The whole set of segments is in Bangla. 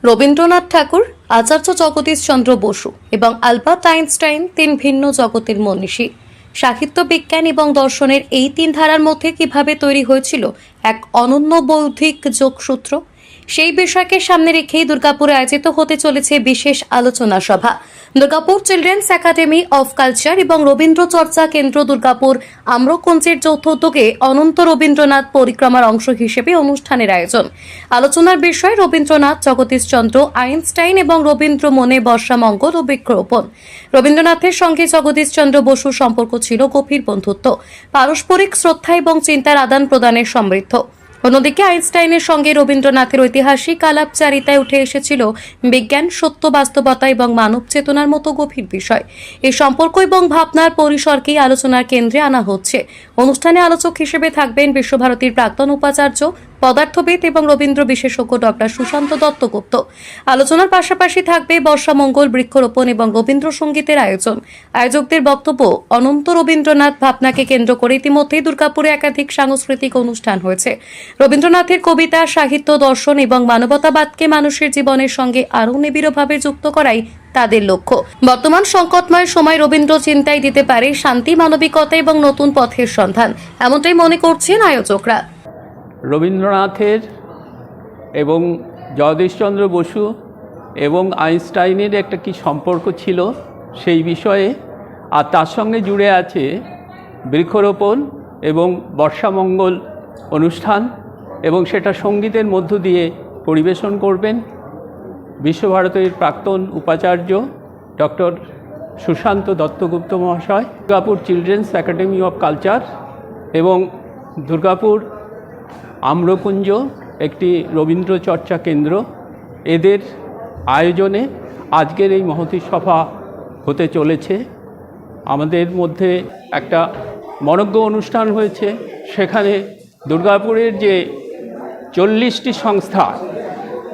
রবীন্দ্রনাথ ঠাকুর, আচার্য জগদীশচন্দ্র বসু এবং আলবার্ট আইনস্টাইন তিন ভিন্ন জগতের মনীষী। সাহিত্য, বিজ্ঞান এবং দর্শনের এই তিন ধারার মধ্যে কিভাবে তৈরি হয়েছিল এক অনন্য বৌদ্ধিক যোগসূত্র, সেই বিষয়কে সামনে রেখেই দুর্গাপুরে আয়োজিত হতে চলেছে বিশেষ আলোচনা সভা। Durgapur children's academy of culture এবং রবীন্দ্র চর্চা কেন্দ্র দুর্গাপুর আম্রকুঞ্জের যৌথ উদ্যোগে অনন্ত রবীন্দ্রনাথ পরিক্রমার অংশ হিসেবে অনুষ্ঠানের আয়োজন। আলোচনার বিষয় রবীন্দ্রনাথ, জগদীশচন্দ্র, আইনস্টাইন এবং রবীন্দ্র মনে বর্ষামঙ্গল ও বৃক্ষরোপণ। রবীন্দ্রনাথের সঙ্গে জগদীশচন্দ্র বসুর সম্পর্ক ছিল গভীর বন্ধুত্ব, পারস্পরিক শ্রদ্ধা এবং চিন্তার আদান প্রদানের সমৃদ্ধ। অন্যদিকে আইনস্টাইনের সঙ্গে রবীন্দ্রনাথের ঐতিহাসিক আলাপচারিতায় উঠে এসেছিল বিজ্ঞান, সত্য, বাস্তবতা এবং মানব চেতনার মতো গভীর বিষয়। এই সম্পর্ক এবং ভাবনার পরিসরকেই আলোচনার কেন্দ্রে আনা হচ্ছে। অনুষ্ঠানে আলোচক হিসেবে থাকবেন বিশ্বভারতীর প্রাক্তন উপাচার্য, পদার্থবিদ এবং রবীন্দ্র বিশেষজ্ঞ ডক্টর সুশান্ত দত্তগুপ্ত। আলোচনার পাশাপাশি থাকবে বর্ষামঙ্গল, বৃক্ষরোপণ এবং রবীন্দ্রসঙ্গীতের আয়োজন। আয়োজকদের বক্তব্য, অনন্ত রবীন্দ্রনাথ ভাবনাকে কেন্দ্র করে ইতিমধ্যেই দুর্গাপুরে একাধিক সাংস্কৃতিক অনুষ্ঠান হয়েছে। রবীন্দ্রনাথের কবিতা, সাহিত্য, দর্শন এবং মানবতাবাদকে মানুষের জীবনের সঙ্গে আরও নিবিড়ভাবে যুক্ত করাই তাদের লক্ষ্য। বর্তমান সংকটময় সময় রবীন্দ্র চিন্তায় দিতে পারে শান্তি, মানবিকতা এবং নতুন পথের সন্ধান, এমনটাই মনে করছেন আয়োজকরা। রবীন্দ্রনাথের এবং জগদীশচন্দ্র বসু এবং আইনস্টাইনের একটা কি সম্পর্ক ছিল সেই বিষয়ে, আর তার সঙ্গে জুড়ে আছে বৃক্ষরোপণ এবং বর্ষামঙ্গল অনুষ্ঠান, এবং সেটা সঙ্গীতের মধ্য দিয়ে পরিবেশন করবেন বিশ্বভারতীর প্রাক্তন উপাচার্য ডক্টর সুশান্ত দত্তগুপ্ত মহাশয়। Durgapur children's academy of culture এবং দুর্গাপুর আম্রকুঞ্জ একটি রবীন্দ্র চর্চা কেন্দ্র, এদের আয়োজনে আজকের এই মহতী সভা হতে চলেছে। আমাদের মধ্যে একটা মনজ্ঞ অনুষ্ঠান হয়েছে, সেখানে দুর্গাপুরের যে 40টি সংস্থা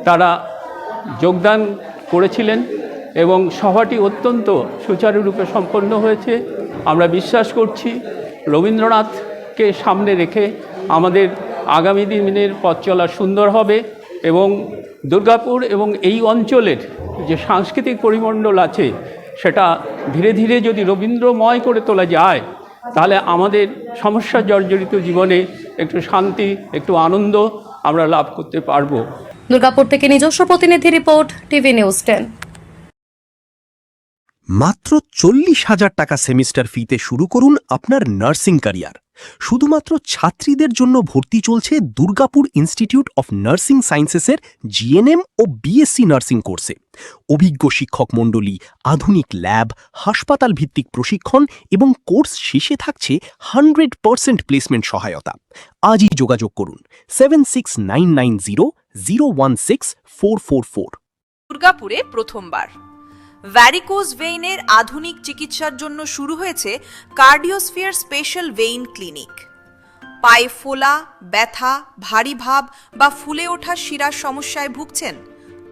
তারা যোগদান করেছিলেন এবং সভাটি অত্যন্ত সুচারুরূপে সম্পন্ন হয়েছে। আমরা বিশ্বাস করছি রবীন্দ্রনাথকে সামনে রেখে আমাদের আগামী দিনের পথ চলা সুন্দর হবে, এবং দুর্গাপুর এবং এই অঞ্চলের যে সাংস্কৃতিক পরিমণ্ডল আছে সেটা ধীরে ধীরে যদি রবীন্দ্রময় করে তোলা যায়, তাহলে আমাদের সমস্যা জর্জরিত জীবনে একটু শান্তি, একটু আনন্দ আমরা লাভ করতে পারবো। দুর্গাপুর থেকে নিজস্ব প্রতিনিধি রিপোর্ট, টিভি নিউজ 10। মাত্র 40,000 টাকা সেমিস্টার ফিতে শুরু করুন আপনার নার্সিং ক্যারিয়ার। শুধুমাত্র ছাত্রীদের জন্য ভর্তি চলছে দুর্গাপুর ইনস্টিটিউট অফ নার্সিং সায়েন্সেসের জিএনএম ও বিএসসি নার্সিং কোর্সে। অভিজ্ঞ শিক্ষক মণ্ডলী, আধুনিক ল্যাব, হাসপাতাল ভিত্তিক প্রশিক্ষণ এবং কোর্স শেষে থাকছে 100% প্লেসমেন্ট সহায়তা। আজই যোগাযোগ করুন 769900164444। দুর্গাপুরে প্রথমবার ভ্যারিকোজ ভেইনের আধুনিক চিকিৎসার জন্য শুরু হয়েছে কার্ডিওস্ফিয়ার স্পেশাল ভেইন ক্লিনিক। পায়ে ফোলা, ব্যথা, ভারী ভাব বা ফুলে ওঠা শিরার সমস্যায় ভুগছেন?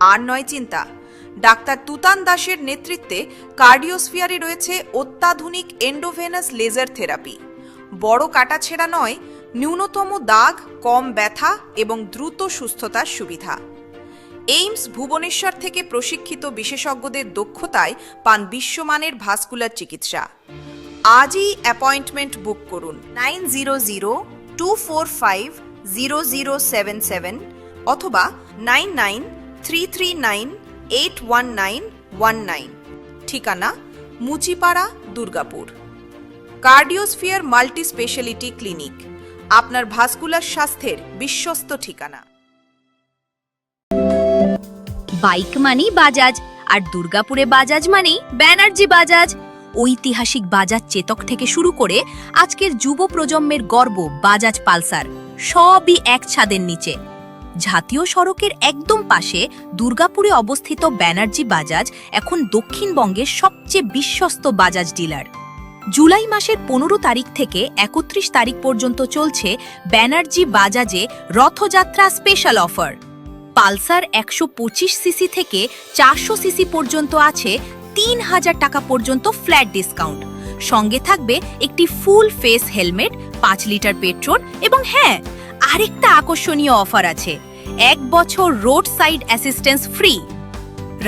আর নয় চিন্তা, ডাক্তার তুতান দাসের নেতৃত্বে কার্ডিওস্ফিয়ারে রয়েছে অত্যাধুনিক এন্ডোভেনাস লেজার থেরাপি। বড় কাটাছেঁড়া নয়, ন্যূনতম দাগ, কম ব্যথা এবং দ্রুত সুস্থতার সুবিধা। এইমস ভুবনেশ্বর থেকে প্রশিক্ষিত বিশেষজ্ঞদের দক্ষতায় পান বিশ্বমানের ভাস্কুলার চিকিৎসা। আজই অ্যাপয়েন্টমেন্ট বুক করুন 9002450077 অথবা 9933981919। ঠিকানা মুচিপাড়া, Durgapur. Cardiosphere multi speciality clinic, আপনার ভাস্কুলার স্বাস্থ্যের বিশ্বস্ত ঠিকানা। বাইক মানেই বাজাজ, আর দুর্গাপুরে বাজাজ মানেই ব্যানার্জি বাজাজ। ঐতিহাসিক বাজাজ চেতক থেকে শুরু করে আজকের যুব প্রজন্মের গর্ব বাজাজ পালসার, সবই এক ছাদের নিচে। জাতীয় সড়কের একদম পাশে দুর্গাপুরে অবস্থিত ব্যানার্জি বাজাজ এখন দক্ষিণবঙ্গের সবচেয়ে বিশ্বস্ত বাজাজ ডিলার। জুলাই মাসের 15 তারিখ থেকে 31 তারিখ পর্যন্ত চলছে ব্যানার্জি বাজাজে Rathyatra special offer. Pulsar 125 CC থেকে 400 সিসি পর্যন্ত আছে 3000 টাকা পর্যন্ত ফ্ল্যাট ডিসকাউন্ট। সঙ্গে থাকবে একটি full face helmet, 5 litre petrol এবং হ্যাঁ, আরেকটা আকর্ষণীয় অফার আছে, 1 বছর রোড সাইড অ্যাসিস্ট্যান্স ফ্রি।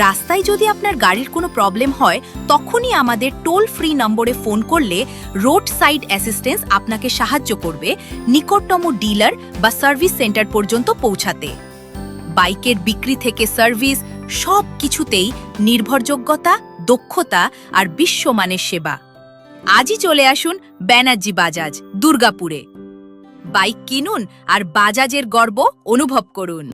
রাস্তায় যদি আপনার গাড়ির কোনো প্রবলেম হয় তখনই আমাদের টোল ফ্রি নম্বরে ফোন করলে রোড সাইড অ্যাসিস্ট্যান্স আপনাকে সাহায্য করবে নিকটতম ডিলার বা সার্ভিস সেন্টার পর্যন্ত পৌঁছাতে। বাইকের বিক্রি থেকে সার্ভিস সব কিছুতেই নির্ভরযোগ্যতা, দক্ষতা আর বিশ্বমানের সেবা। আজই চলে আসুন ব্যানার্জি বাজাজ, দুর্গাপুরে। বাইক কিনুন আর বাজাজের গর্ব অনুভব করুন।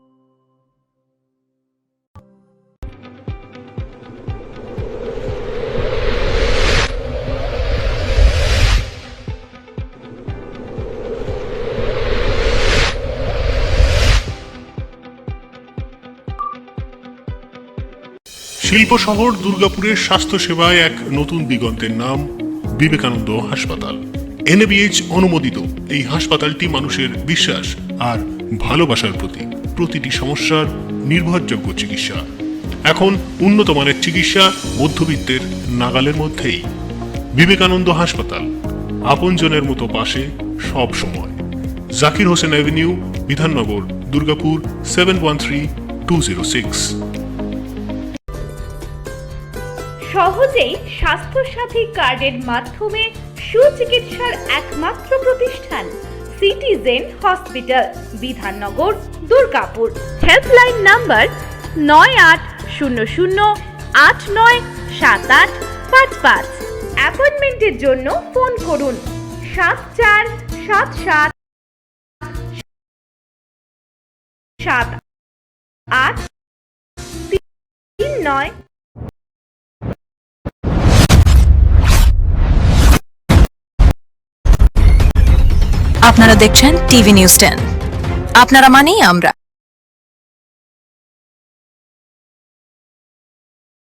শিল্প শহর দুর্গাপুরের স্বাস্থ্যসেবায় এক নতুন দিগন্তের নাম বিবেকানন্দ হাসপাতাল। NABH অনুমোদিত এই হাসপাতালটি মানুষের বিশ্বাস আর ভালোবাসার প্রতীক। প্রতিটি সমস্যার নির্ভরযোগ্য চিকিৎসা। এখন উন্নত মানের চিকিৎসা মধ্যবিত্তের নাগালের মধ্যেই। বিবেকানন্দ হাসপাতাল, আপনজনের মতো পাশে সব সময়। জাকির হোসেন অ্যাভিনিউ, বিধাননগর, দুর্গাপুর 713206। সহজেই স্বাস্থ্যসাথী কার্ডের মাধ্যমে সুচিকিৎসার একমাত্র প্রতিষ্ঠান citizen hospital, Bidhannagar, Durgapur. Helpline number 9800897855। অ্যাপয়েন্টমেন্টের জন্য ফোন করুন 74777839। আপনারা দেখছেন টিভি নিউজ 10। আপনারা মানেই আমরা।